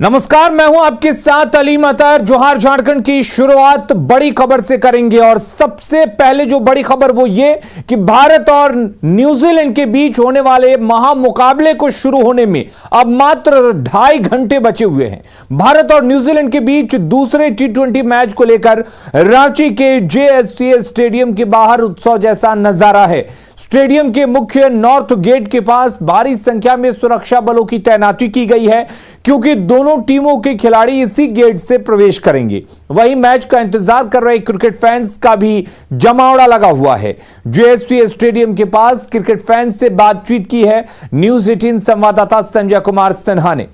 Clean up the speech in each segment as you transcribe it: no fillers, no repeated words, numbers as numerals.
नमस्कार, मैं हूं आपके साथ अलीम अतर। जोहार झारखंड की शुरुआत बड़ी खबर से करेंगे और सबसे पहले जो बड़ी खबर वो ये कि भारत और न्यूजीलैंड के बीच होने वाले महामुकाबले को शुरू होने में अब मात्र 2.5 घंटे बचे हुए हैं। भारत और न्यूजीलैंड के बीच दूसरे T20 मैच को लेकर रांची के JSCA स्टेडियम के बाहर उत्सव जैसा नजारा है। स्टेडियम के मुख्य नॉर्थ गेट के पास भारी संख्या में सुरक्षा बलों की तैनाती की गई है क्योंकि दोनों टीमों के खिलाड़ी इसी गेट से प्रवेश करेंगे। वहीं मैच का इंतजार कर रहे क्रिकेट फैंस का भी जमावड़ा लगा हुआ है। JSCA स्टेडियम के पास क्रिकेट फैंस से बातचीत की है न्यूज़ 18 संवाददाता संजय कुमार सिन्हा ने।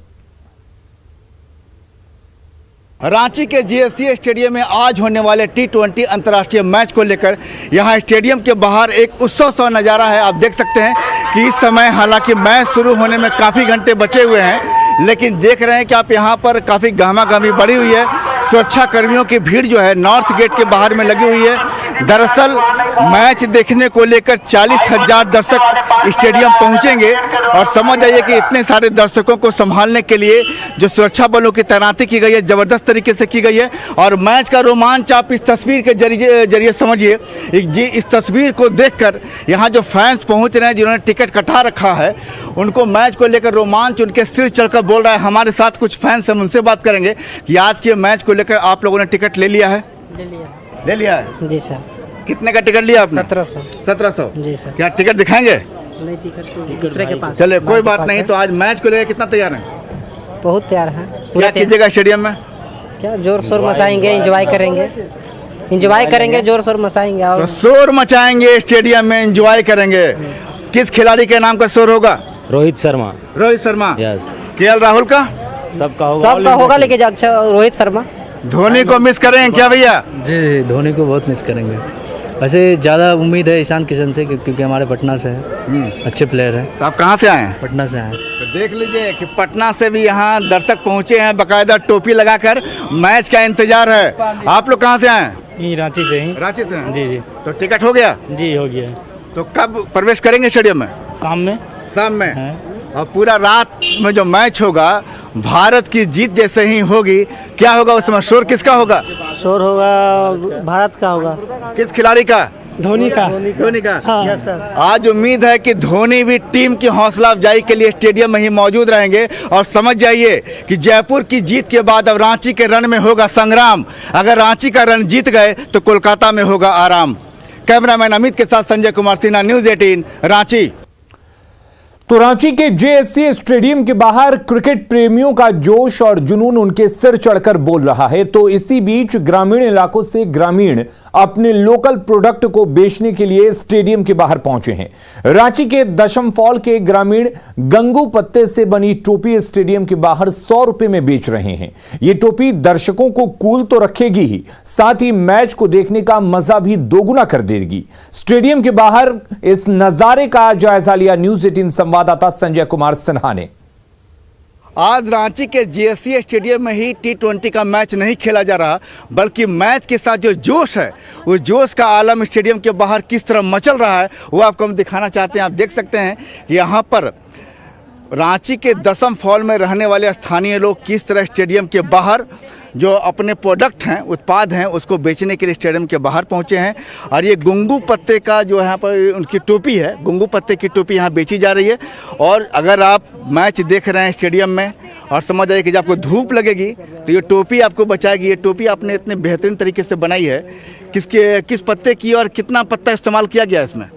रांची के JSCA स्टेडियम में आज होने वाले T20 अंतर्राष्ट्रीय मैच को लेकर यहां स्टेडियम के बाहर एक उत्सव सा नज़ारा है। आप देख सकते हैं कि इस समय हालांकि मैच शुरू होने में काफ़ी घंटे बचे हुए हैं, लेकिन देख रहे हैं कि आप यहां पर काफ़ी गहमागहमी बढ़ी हुई है। सुरक्षा कर्मियों की भीड़ जो है नॉर्थ गेट के बाहर में लगी हुई है। दरअसल मैच देखने को लेकर 40,000 दर्शक स्टेडियम पहुंचेंगे और समझ जाइए कि इतने सारे दर्शकों को संभालने के लिए जो सुरक्षा बलों की तैनाती की गई है ज़बरदस्त तरीके से की गई है। और मैच का रोमांच आप इस तस्वीर के जरिए समझिए। इस तस्वीर को देखकर यहाँ जो फैंस पहुँच रहे हैं, जिन्होंने टिकट कटा रखा है, उनको मैच को लेकर रोमांच उनके सिर चढ़कर बोल रहा है। हमारे साथ कुछ फैंस हम उनसे बात करेंगे कि आज के मैच को लेकर आप लोगों ने टिकट ले लिया है? ले लिया है जी सर। कितने का टिकट लिया आपने? 1700 जी सर। क्या टिकट दिखाएंगे? नहीं, टिकट दूसरे के पास। चले कोई बात नहीं। तो आज मैच को लेकर कितना तैयार हैं? बहुत तैयार हैं। क्या कीजिएगा स्टेडियम में? क्या जोर शोर मचाएंगे, एंजॉय करेंगे, जोर शोर मचाएंगे और तो शोर मचाएंगे स्टेडियम में, एंजॉय करेंगे। किस खिलाड़ी के नाम का शोर होगा? रोहित शर्मा। यस। KL राहुल का? सबका होगा लेकिन अच्छा रोहित शर्मा। धोनी को मिस करेंगे क्या भैया? जी, धोनी को बहुत मिस करेंगे। वैसे ज़्यादा उम्मीद है ईशान किशन से क्योंकि हमारे पटना से हैं, अच्छे प्लेयर हैं। तो आप कहाँ से आए हैं? पटना से आए। तो देख लीजिए कि पटना से भी यहाँ दर्शक पहुँचे हैं, बाकायदा टोपी लगाकर मैच का इंतजार है। आप लोग कहाँ से आए हैं? रांची से ही। रांची से हैं? जी। तो टिकट हो गया? जी हो गया। तो कब प्रवेश करेंगे स्टेडियम में? शाम में और पूरा रात में जो मैच होगा भारत की जीत जैसे ही होगी, क्या होगा उस समय? शोर किसका होगा? शोर होगा भारत का होगा। किस खिलाड़ी का? धोनी का। हाँ। Yes sir. आज उम्मीद है कि धोनी भी टीम की हौसला अफजाई के लिए स्टेडियम में ही मौजूद रहेंगे। और समझ जाइए कि जयपुर की जीत के बाद अब रांची के रण में होगा संग्राम। अगर रांची का रण जीत गए तो कोलकाता में होगा आराम। कैमरामैन अमित के साथ संजय कुमार सिन्हा, न्यूज़ 18 रांची। तो रांची के JSCA स्टेडियम के बाहर क्रिकेट प्रेमियों का जोश और जुनून उनके सिर चढ़कर बोल रहा है। तो इसी बीच ग्रामीण इलाकों से ग्रामीण अपने लोकल प्रोडक्ट को बेचने के लिए स्टेडियम के बाहर पहुंचे हैं। रांची के दशम फॉल के ग्रामीण गंगू पत्ते से बनी टोपी स्टेडियम के बाहर 100 रुपए में बेच रहे हैं। ये टोपी दर्शकों को कूल तो रखेगी ही, साथ ही मैच को देखने का मजा भी दोगुना कर देगी। स्टेडियम के बाहर इस नजारे का जायजा लिया न्यूज़ 18 संवाददाता संजय कुमार सिन्हा ने। आज रांची के JSCA स्टेडियम में ही T20 का मैच नहीं खेला जा रहा, बल्कि मैच के साथ जो जोश है, वो जोश का आलम स्टेडियम के बाहर किस तरह मचल रहा है वो आपको हम दिखाना चाहते हैं। आप देख सकते हैं कि यहाँ पर रांची के दशम फॉल में रहने वाले स्थानीय लोग किस तरह स्टेडियम के बाहर जो अपने प्रोडक्ट हैं, उत्पाद हैं, उसको बेचने के लिए स्टेडियम के बाहर पहुंचे हैं। और ये गुंगू पत्ते का जो यहाँ पर उनकी टोपी है, गुंगू पत्ते की टोपी यहाँ बेची जा रही है। और अगर आप मैच देख रहे हैं स्टेडियम में और समझ आइए कि जब आपको धूप लगेगी तो ये टोपी आपको बचाएगी। ये टोपी आपने इतने बेहतरीन तरीके से बनाई है। किस पत्ते की और कितना पत्ता इस्तेमाल किया गया इसमें?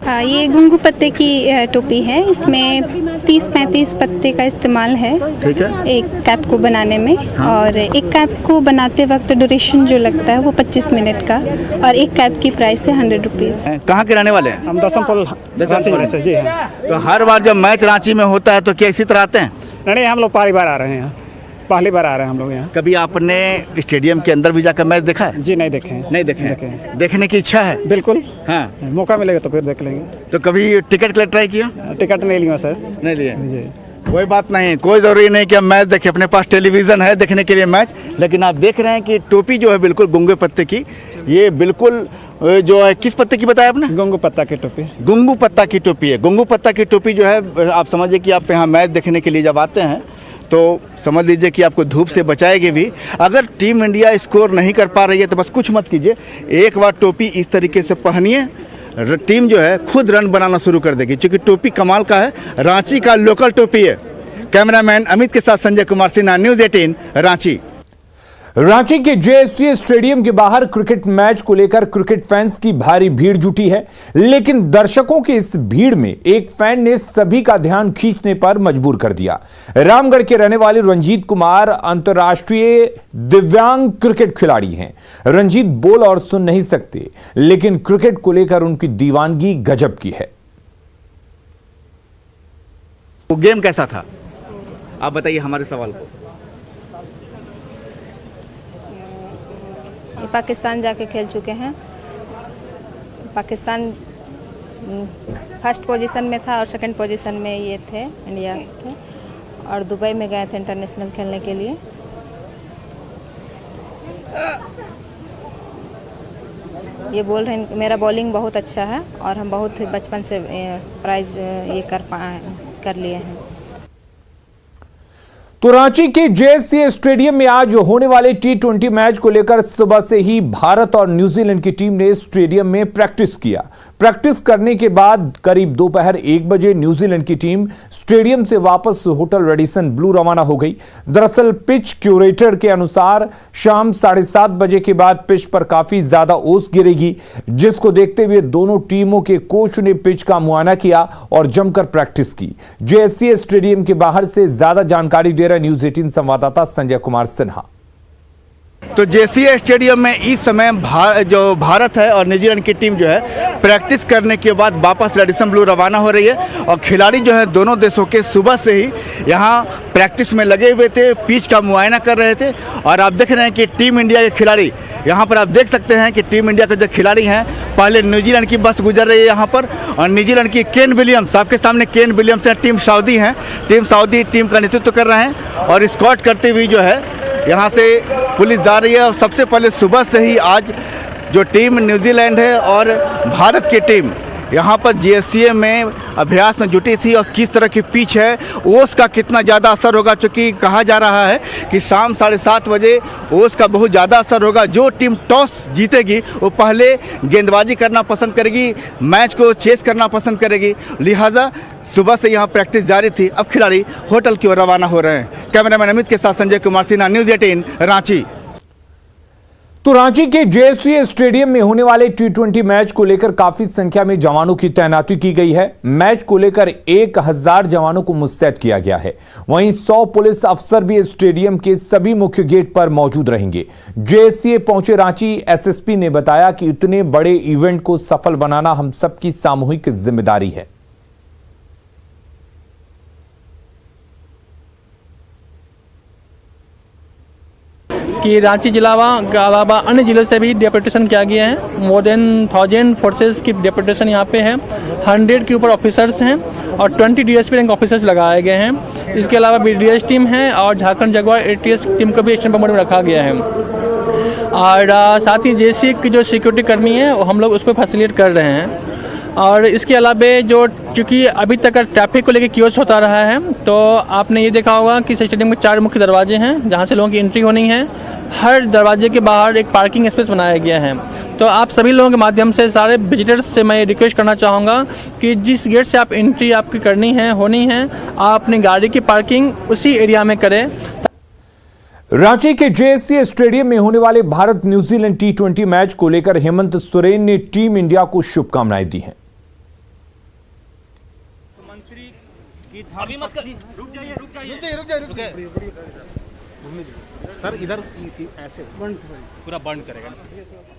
ये गुंगू पत्ते की टोपी है। इसमें 30-35 पत्ते का इस्तेमाल है। ठीक है। एक कैप को बनाने में। हाँ। और एक कैप को बनाते वक्त ड्यूरेशन जो लगता है वो 25 मिनट का, और एक कैप की प्राइस है 100 रुपीज़। कहाँ के रहने वाले हैं? हम दशम फॉल रांची से जी। हाँ। तो हर बार जब मैच रांची में होता है तो क्या इसी तरह आते हैं? नहीं, हम लोग पहली बार आ रहे हैं यहाँ। पहली बार आ रहे हैं हम लोग यहाँ। कभी आपने स्टेडियम के अंदर भी जाकर मैच देखा है? जी नहीं देखे हैं। देखने की इच्छा है? बिल्कुल। हाँ, मौका मिलेगा तो फिर देख लेंगे। तो कभी टिकट के लिए ट्राई किया? टिकट नहीं लिया सर। नहीं लिया जी। कोई बात नहीं, कोई ज़रूरी नहीं कि हम मैच देखें। अपने पास टेलीविज़न है देखने के लिए मैच। लेकिन आप देख रहे हैं कि टोपी जो है बिल्कुल गुंगे पत्ते की, ये बिल्कुल जो है किस पत्ते की बताया आपने? गुंगू पत्ता की टोपी। गुंगू पत्ता की टोपी है। गुंगू पत्ता की टोपी जो है, आप समझिए कि आप यहाँ मैच देखने के लिए जब आते हैं तो समझ लीजिए कि आपको धूप से बचाएगी भी। अगर टीम इंडिया स्कोर नहीं कर पा रही है तो बस कुछ मत कीजिए, एक बार टोपी इस तरीके से पहनिए, टीम जो है खुद रन बनाना शुरू कर देगी, क्योंकि टोपी कमाल का है, रांची का लोकल टोपी है। कैमरामैन अमित के साथ संजय कुमार सिन्हा, न्यूज़ 18 रांची। रांची के जेएससीए स्टेडियम के बाहर क्रिकेट मैच को लेकर क्रिकेट फैंस की भारी भीड़ जुटी है, लेकिन दर्शकों की इस भीड़ में एक फैन ने सभी का ध्यान खींचने पर मजबूर कर दिया। रामगढ़ के रहने वाले रंजीत कुमार अंतर्राष्ट्रीय दिव्यांग क्रिकेट खिलाड़ी हैं। रंजीत बोल और सुन नहीं सकते, लेकिन क्रिकेट को लेकर उनकी दीवानगी गजब की है। वो गेम कैसा था, आप बताइए हमारे सवाल को। पाकिस्तान जाके खेल चुके हैं। पाकिस्तान फर्स्ट पोजीशन में था और सेकंड पोजीशन में ये थे, इंडिया थे, और दुबई में गए थे इंटरनेशनल खेलने के लिए। ये बोल रहे हैं मेरा बॉलिंग बहुत अच्छा है और हम बहुत बचपन से प्राइज ये कर लिए हैं। तो रांची के जेएससीए स्टेडियम में आज होने वाले T20 मैच को लेकर सुबह से ही भारत और न्यूजीलैंड की टीम ने स्टेडियम में प्रैक्टिस किया। प्रैक्टिस करने के बाद करीब दोपहर 1 बजे न्यूजीलैंड की टीम स्टेडियम से वापस होटल रेडिसन ब्लू रवाना हो गई। दरअसल पिच क्यूरेटर के अनुसार शाम 7:30 बजे के बाद पिच पर काफी ज्यादा ओस गिरेगी, जिसको देखते हुए दोनों टीमों के कोच ने पिच का मुआयना किया और जमकर प्रैक्टिस की। जेएससीए स्टेडियम के बाहर से ज्यादा जानकारी दे न्यूज़ 18 संवाददाता संजय कुमार सिन्हा। तो जेएससीए स्टेडियम में इस समय जो भारत है और न्यूजीलैंड की टीम जो है प्रैक्टिस करने के बाद वापस रेडिसन ब्लू रवाना हो रही है, और खिलाड़ी जो है दोनों देशों के सुबह से ही यहाँ प्रैक्टिस में लगे हुए थे, पिच का मुआयना कर रहे थे। और आप देख रहे हैं कि टीम इंडिया के खिलाड़ी यहाँ पर, आप देख सकते हैं कि टीम इंडिया के जो खिलाड़ी हैं, पहले न्यूजीलैंड की बस गुजर रही है यहाँ पर, और न्यूजीलैंड की केन विलियम्स, आपके सामने केन विलियम्स हैं, टीम सऊदी हैं, टीम सऊदी टीम का नेतृत्व कर रहे हैं, और स्कॉट करते हुए जो है यहाँ से पुलिस जा रही है। और सबसे पहले सुबह से ही आज जो टीम न्यूजीलैंड है और भारत की टीम यहाँ पर जेएससीए में अभ्यास में जुटी थी, और किस तरह की पिच है, ओस का कितना ज़्यादा असर होगा, चूँकि कहा जा रहा है कि शाम 7:30 बजे ओस का बहुत ज़्यादा असर होगा। जो टीम टॉस जीतेगी वो पहले गेंदबाजी करना पसंद करेगी, मैच को चेस करना पसंद करेगी, लिहाजा सुबह से यहाँ प्रैक्टिस जारी थी। अब खिलाड़ी होटल की ओर रवाना हो रहे हैं। कैमरामैन अमित के साथ संजय कुमार सिन्हा, न्यूज़ 18 रांची। तो रांची के जेएससीए स्टेडियम में होने वाले T20 मैच को लेकर काफी संख्या में जवानों की तैनाती की गई है। मैच को लेकर 1000 जवानों को मुस्तैद किया गया है। वहीं 100 पुलिस अफसर भी स्टेडियम के सभी मुख्य गेट पर मौजूद रहेंगे। जेएससीए पहुंचे रांची एसएसपी ने बताया कि इतने बड़े इवेंट को सफल बनाना हम सबकी सामूहिक जिम्मेदारी है। कि रांची जिला के अलावा अन्य जिलों से भी डेपुटेशन किया गया है। मोर देन 1000 फोर्सेस की डेपुटेशन यहाँ पे है। 100 के ऊपर ऑफिसर्स हैं और 20 डीएसपी रैंक ऑफिसर्स लगाए गए हैं। इसके अलावा बीडीएस टीम है और झारखंड जगुआर एटीएस टीम को भी स्टैंड मोड में रखा गया है। और साथ ही जेएससीए की जो सिक्योरिटी कर्मी है हम लोग उसको फैसिलिटेट कर रहे हैं। और इसके अलावा जो चूँकि अभी तक ट्रैफिक को लेकर कियोस्क होता रहा है, तो आपने ये देखा होगा कि स्टेडियम में 4 मुख्य दरवाजे हैं जहाँ से लोगों की एंट्री होनी है। हर दरवाजे के बाहर एक पार्किंग स्पेस बनाया गया है। तो आप सभी लोगों के माध्यम से सारे विजिटर्स से मैं रिक्वेस्ट करना चाहूँगा कि जिस गेट से आप एंट्री आपकी करनी है होनी है, आप अपनी गाड़ी की पार्किंग उसी एरिया में करें। रांची के जेएससीए स्टेडियम में होने वाले भारत न्यूजीलैंड T20 मैच को लेकर हेमंत सोरेन ने टीम इंडिया को शुभकामनाएं दी हैं। अभी मत कर, रुक जाइए सर, इधर ऐसे पूरा बंद करेगा।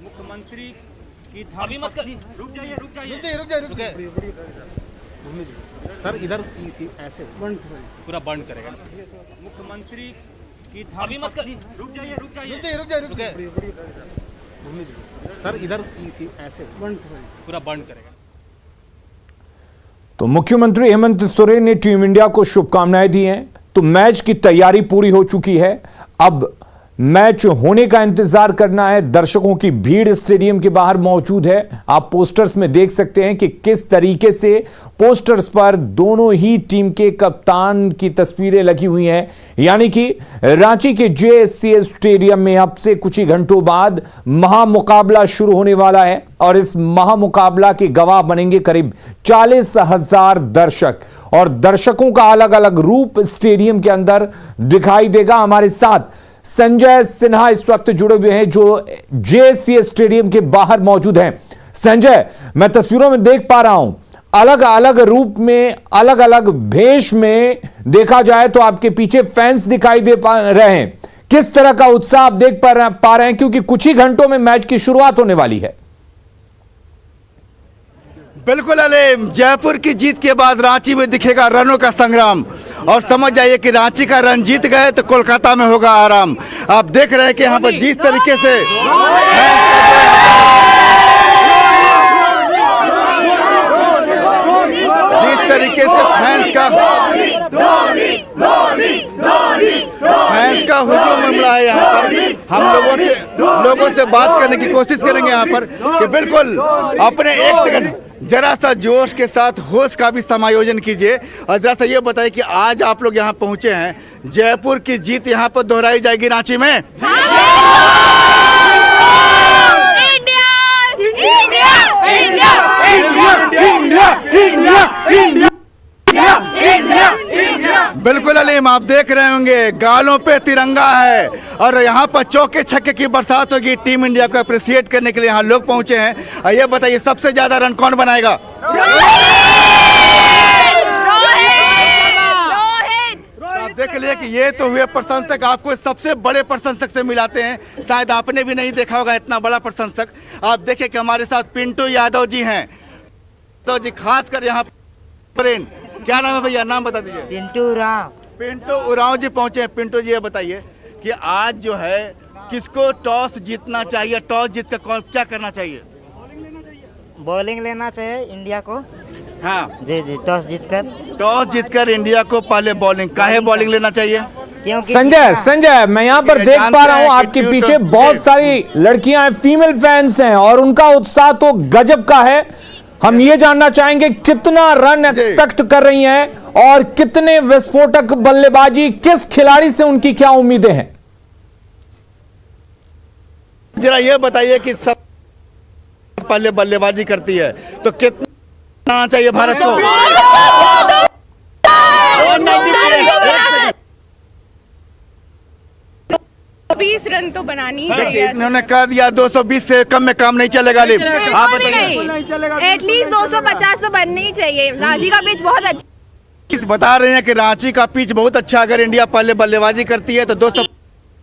मुख्यमंत्री की अभी मत कर, रुक जाइए सर, इधर ऐसे पूरा बंद करेगा। मुख्यमंत्री की अभी मत कर, रुक जाइए सर, इधर ऐसे पूरा बंद करेगा। तो मुख्यमंत्री हेमंत सोरेन ने टीम इंडिया को शुभकामनाएं दी हैं। तो मैच की तैयारी पूरी हो चुकी है। अब मैच होने का इंतजार करना है। दर्शकों की भीड़ स्टेडियम के बाहर मौजूद है। आप पोस्टर्स में देख सकते हैं कि किस तरीके से पोस्टर्स पर दोनों ही टीम के कप्तान की तस्वीरें लगी हुई हैं। यानी कि रांची के जेएससीएस स्टेडियम में अब से कुछ ही घंटों बाद महामुकाबला शुरू होने वाला है और इस महामुकाबला के गवाह बनेंगे करीब 40,000 दर्शक और दर्शकों का अलग अलग रूप स्टेडियम के अंदर दिखाई देगा। हमारे साथ संजय सिन्हा इस वक्त जुड़े हुए हैं जो जेएससीएस स्टेडियम के बाहर मौजूद हैं। संजय, मैं तस्वीरों में देख पा रहा हूं अलग अलग रूप में, अलग अलग भेष में देखा जाए तो आपके पीछे फैंस दिखाई दे पा रहे हैं। किस तरह का उत्साह आप देख पा रहे हैं, क्योंकि कुछ ही घंटों में मैच की शुरुआत होने वाली है। बिल्कुल अलीम, जयपुर की जीत के बाद रांची में दिखेगा रनों का संग्राम और समझ जाइए कि रांची का रन जीत गए तो कोलकाता में होगा आराम। आप देख रहे हैं कि यहाँ पर जिस तरीके से फैंस का हुजूम उमड़ा है यहाँ पर। हम लोगों से बात करने की कोशिश करेंगे यहाँ पर कि बिल्कुल अपने एक सेकंड जरा सा जोश के साथ होश का भी समायोजन कीजिए और जरा सा ये बताइए कि आज आप लोग यहाँ पहुँचे हैं, जयपुर की जीत यहाँ पर दोहराई जाएगी रांची में? बिल्कुल अलीम, आप देख रहे होंगे गालों पे तिरंगा है और यहाँ पर चौके छक्के की बरसात होगी। टीम इंडिया को अप्रिशिएट करने के लिए यहाँ लोग पहुंचे हैं। और ये बताइए सबसे ज्यादा रन कौन बनाएगा? आप देख लिए कि ये तो हुए प्रशंसक, आपको सबसे बड़े प्रशंसक से मिलाते हैं। शायद आपने भी नहीं देखा होगा इतना बड़ा प्रशंसक। आप देखें कि हमारे साथ पिंटू यादव जी हैं, तो जी खासकर यहाँ पर क्या नाम है भैया, नाम बता दीजिए। पिंटू उरांव जी पहुंचे हैं। पिंटू जी ये बताइए कि आज जो है किसको टॉस जीतना चाहिए, टॉस जीत कर क्या करना चाहिए? बॉलिंग लेना चाहिए इंडिया को। हाँ जी, टॉस जीतकर इंडिया को पहले बॉलिंग, काहे बॉलिंग लेना चाहिए? संजय, मैं यहाँ पर देख पा रहा हूँ आपके पीछे बहुत सारी लड़कियां हैं, फीमेल फैंस हैं और उनका उत्साह तो गजब का है। हम ये जानना चाहेंगे कितना रन एक्सपेक्ट कर रही हैं और कितने विस्फोटक बल्लेबाजी, किस खिलाड़ी से उनकी क्या उम्मीदें हैं? जरा ये बताइए कि सब पहले बल्लेबाजी करती है तो कितना आना चाहिए भारत को? 20 रन तो बनानी चाहिए। इन्होंने कह दिया 220 से कम में काम नहीं चलेगा। आप बताइए। एटलीस्ट 250 तो बननी ही चाहिए। रांची का पिच बहुत अच्छा, बता रहे हैं कि रांची का पिच बहुत अच्छा, अगर इंडिया पहले बल्लेबाजी करती है तो 200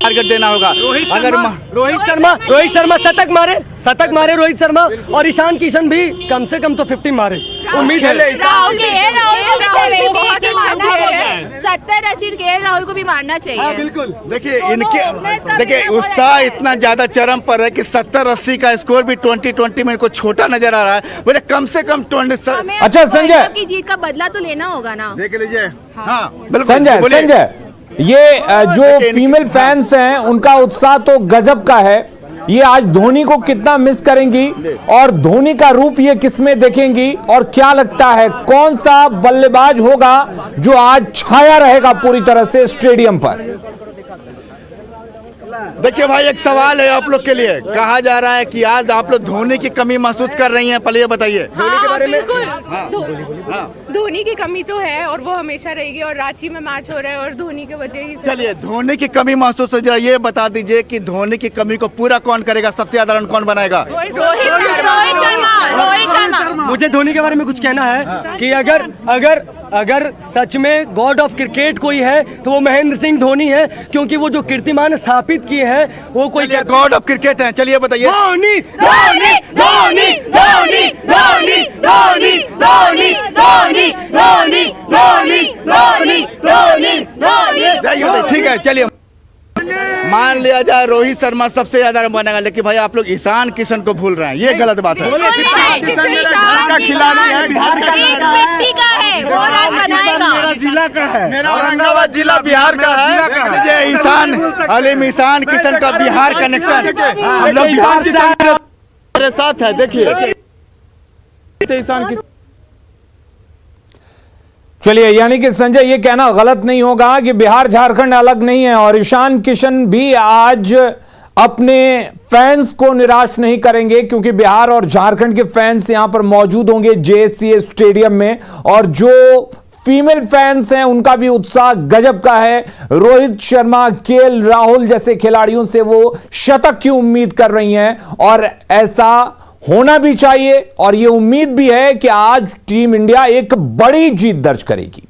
टारगेट देना होगा। अगर रोहित शर्मा शतक मारे रोहित शर्मा और ईशान किशन भी कम से कम तो 50 मारे। उम्मीद है राहुल को भी मारना चाहिए। बिल्कुल। देखिए उत्साह इतना ज्यादा चरम पर है कि 70-80 का स्कोर भी 2020 में इनको छोटा नजर आ रहा है। बोले कम से कम 20। अच्छा संजय, की जीत का बदला तो लेना होगा ना। देख लीजिए। हाँ बिल्कुल। संजय, ये जो फीमेल फैंस हैं उनका उत्साह तो गजब का है। ये आज धोनी को कितना मिस करेंगी और धोनी का रूप ये किसमें देखेंगी और क्या लगता है कौन सा बल्लेबाज होगा जो आज छाया रहेगा पूरी तरह से स्टेडियम पर? देखिए भाई, एक सवाल है आप लोग के लिए। कहा जा रहा है कि आज आप लोग धोनी की कमी महसूस कर रही हैं, पहले ये बताइए। बिल्कुल, धोनी की कमी तो है और वो हमेशा रहेगी और रांची में मैच हो रहा है और धोनी की वजह ही। चलिए, धोनी की कमी महसूस हो, जरा ये बता दीजिए कि धोनी की कमी को पूरा कौन करेगा, सबसे ज्यादा रन कौन बनाएगा? रोहित शर्मा। मुझे धोनी के बारे में कुछ कहना है कि अगर सच में गॉड ऑफ क्रिकेट कोई है तो वो महेंद्र सिंह धोनी है, क्योंकि वो जो कीर्तिमान स्थापित किए हैं वो कोई गॉड ऑफ क्रिकेट है। चलिए बताइए। धोनी। ठीक है, चलिए। मान लिया जाए रोहित शर्मा सबसे ज्यादा रन बनेगा, लेकिन भाई आप लोग ईशान किशन को भूल रहे हैं, ये गलत बात है। औरंगाबाद जिला बिहार का है। ये ईशान अलीम ईशान किशन का बिहार कनेक्शन मेरे साथ है, देखिए ईशान किशन। चलिए, यानी कि संजय ये कहना गलत नहीं होगा कि बिहार झारखंड अलग नहीं है और ईशान किशन भी आज अपने फैंस को निराश नहीं करेंगे, क्योंकि बिहार और झारखंड के फैंस यहां पर मौजूद होंगे JSCA स्टेडियम में, और जो फीमेल फैंस हैं उनका भी उत्साह गजब का है। रोहित शर्मा, KL राहुल जैसे खिलाड़ियों से वो शतक की उम्मीद कर रही हैं और ऐसा होना भी चाहिए, और यह उम्मीद भी है कि आज टीम इंडिया एक बड़ी जीत दर्ज करेगी।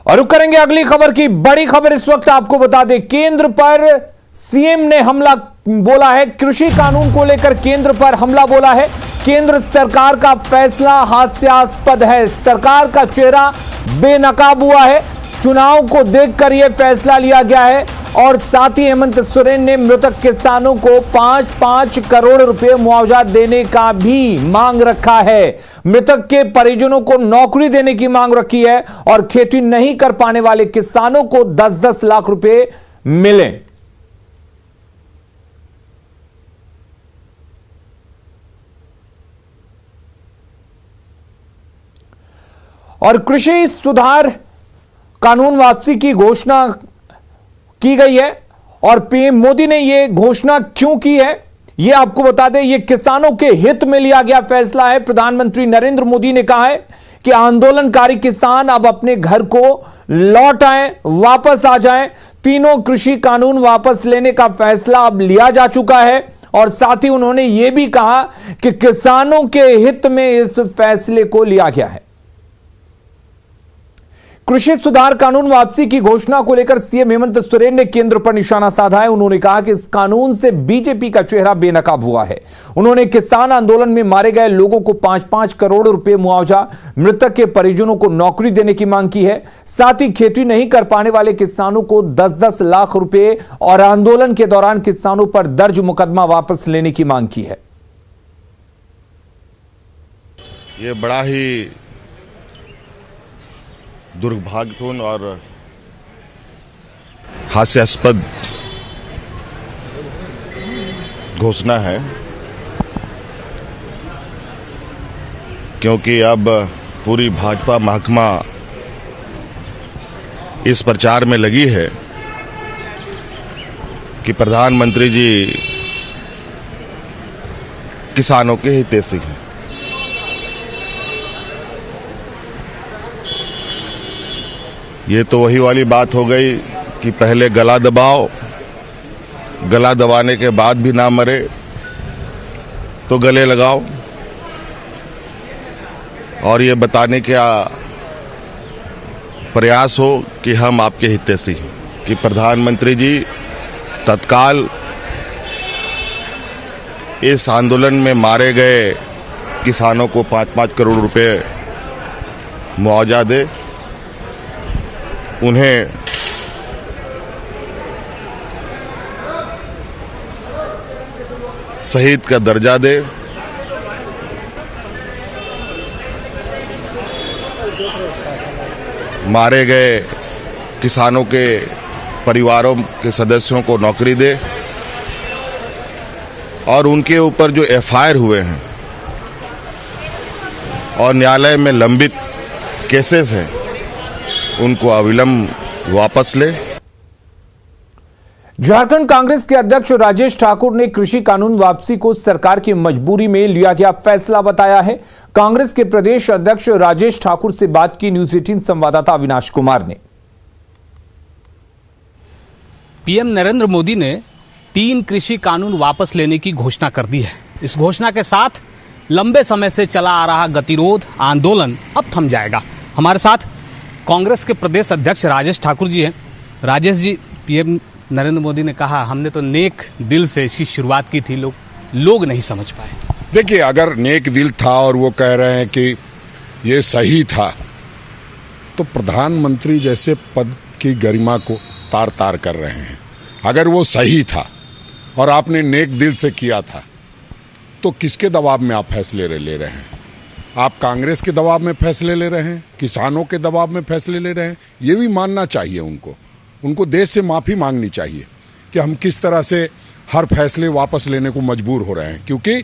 और रुक करेंगे अगली खबर की। बड़ी खबर इस वक्त आपको बता दें, केंद्र पर सीएम ने हमला बोला है। कृषि कानून को लेकर केंद्र पर हमला बोला है। केंद्र सरकार का फैसला हास्यास्पद है। सरकार का चेहरा बेनकाब हुआ है। चुनाव को देखकर यह फैसला लिया गया है और साथ ही हेमंत सोरेन ने मृतक किसानों को 5-5 करोड़ रुपए मुआवजा देने का भी मांग रखा है। मृतक के परिजनों को नौकरी देने की मांग रखी है और खेती नहीं कर पाने वाले किसानों को 10-10 लाख रुपए मिले। और कृषि सुधार कानून वापसी की घोषणा की गई है और पीएम मोदी ने यह घोषणा क्यों की है यह आपको बता दें। यह किसानों के हित में लिया गया फैसला है। प्रधानमंत्री नरेंद्र मोदी ने कहा है कि आंदोलनकारी किसान अब अपने घर को लौट आएं, वापस आ जाएं। तीनों कृषि कानून वापस लेने का फैसला अब लिया जा चुका है और साथ ही उन्होंने यह भी कहा कि किसानों के हित में इस फैसले को लिया गया है। कृषि सुधार कानून वापसी की घोषणा को लेकर सीएम हेमंत सोरेन ने केंद्र पर निशाना साधा है। उन्होंने कहा कि इस कानून से बीजेपी का चेहरा बेनकाब हुआ है। उन्होंने किसान आंदोलन में मारे गए लोगों को 5-5 करोड़ रुपए मुआवजा, मृतक के परिजनों को नौकरी देने की मांग की है। साथ ही खेती नहीं कर पाने वाले किसानों को 10-10 लाख रुपए और आंदोलन के दौरान किसानों पर दर्ज मुकदमा वापस लेने की मांग की है। ये बड़ा ही दुर्भाग्यपूर्ण और हास्यास्पद घोषणा है, क्योंकि अब पूरी भाजपा महकमा इस प्रचार में लगी है कि प्रधानमंत्री जी किसानों के हितैषी हैं। ये तो वही वाली बात हो गई कि पहले गला दबाओ, गला दबाने के बाद भी ना मरे तो गले लगाओ, और ये बताने का प्रयास हो कि हम आपके हितैषी हैं, कि प्रधानमंत्री जी तत्काल इस आंदोलन में मारे गए किसानों को 5-5 करोड़ रुपए मुआवजा दे, उन्हें शहीद का दर्जा दे, मारे गए किसानों के परिवारों के सदस्यों को नौकरी दे, और उनके ऊपर जो FIR हुए हैं और न्यायालय में लंबित केसेस हैं उनको अविलंब वापस ले। झारखंड कांग्रेस के अध्यक्ष राजेश ठाकुर ने कृषि कानून वापसी को सरकार की मजबूरी में लिया गया फैसला बताया है। कांग्रेस के प्रदेश अध्यक्ष राजेश ठाकुर से बात की न्यूज 18 संवाददाता अविनाश कुमार ने। पीएम नरेंद्र मोदी ने 3 कृषि कानून वापस लेने की घोषणा कर दी है। इस घोषणा के साथ लंबे समय से चला आ रहा गतिरोध आंदोलन अब थम जाएगा। हमारे साथ कांग्रेस के प्रदेश अध्यक्ष राजेश ठाकुर जी हैं। राजेश जी, पीएम नरेंद्र मोदी ने कहा हमने तो नेक दिल से इसकी शुरुआत की थी, लोग नहीं समझ पाए। देखिए, अगर नेक दिल था और वो कह रहे हैं कि ये सही था, तो प्रधानमंत्री जैसे पद की गरिमा को तार तार कर रहे हैं। अगर वो सही था और आपने नेक दिल से किया था, तो किसके दबाव में आप फैसले ले रहे हैं? आप कांग्रेस के दबाव में फैसले ले रहे हैं, किसानों के दबाव में फैसले ले रहे हैं? ये भी मानना चाहिए उनको देश से माफ़ी मांगनी चाहिए कि हम किस तरह से हर फैसले वापस लेने को मजबूर हो रहे हैं, क्योंकि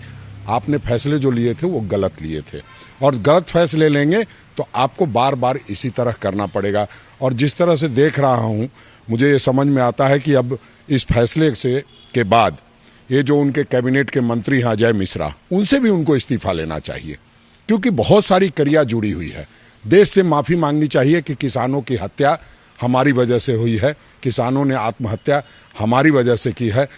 आपने फैसले जो लिए थे वो गलत लिए थे, और गलत फैसले लेंगे तो आपको बार बार इसी तरह करना पड़ेगा। और जिस तरह से देख रहा हूँ, मुझे ये समझ में आता है कि अब इस फैसले से के बाद ये जो उनके कैबिनेट के मंत्री हैं अजय मिश्रा, उनसे भी उनको इस्तीफा लेना चाहिए, क्योंकि बहुत सारी क्रिया जुड़ी हुई है। देश से माफ़ी मांगनी चाहिए कि किसानों की हत्या हमारी वजह से हुई है, किसानों ने आत्महत्या हमारी वजह से की है।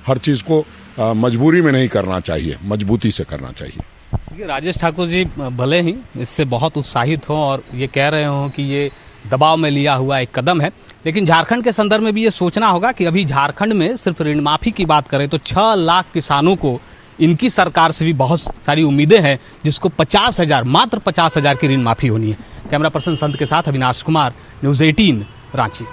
हर चीज़ को मजबूरी में नहीं करना चाहिए, मजबूती से करना चाहिए। राजेश ठाकुर जी भले ही इससे बहुत उत्साहित हो और ये कह रहे हो कि ये दबाव में लिया हुआ एक कदम है, लेकिन झारखंड के संदर्भ में भी ये सोचना होगा कि अभी झारखंड में सिर्फ ऋण माफी की बात करें तो 6 लाख किसानों को इनकी सरकार से भी बहुत सारी उम्मीदें हैं, जिसको 50,000 मात्र 50,000 की ऋण माफी होनी है। कैमरा पर्सन संत के साथ अविनाश कुमार, न्यूज़ 18 रांची।